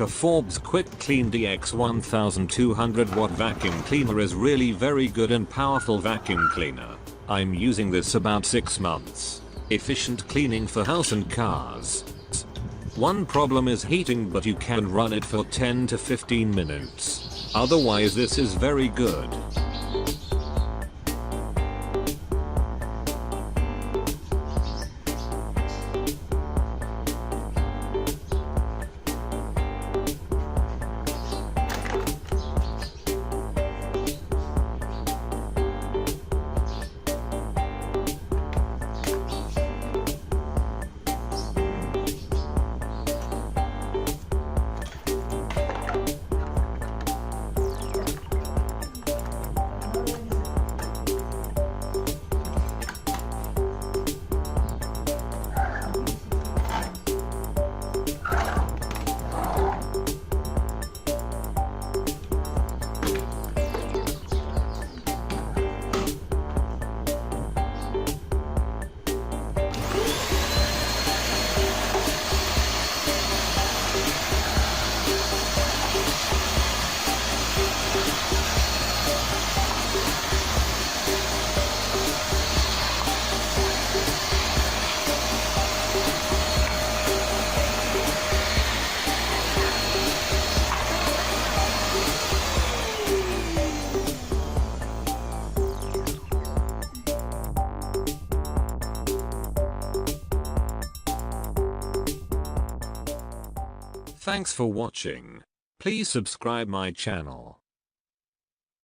Forbes Quick Clean DX 1200 watt vacuum cleaner is really very good and powerful vacuum cleaner. I'm using this about 6 months. Efficient cleaning for house and cars. One problem is heating, but you can run it for 10 to 15 minutes. Otherwise this is very good. Thanks for watching. Please subscribe my channel.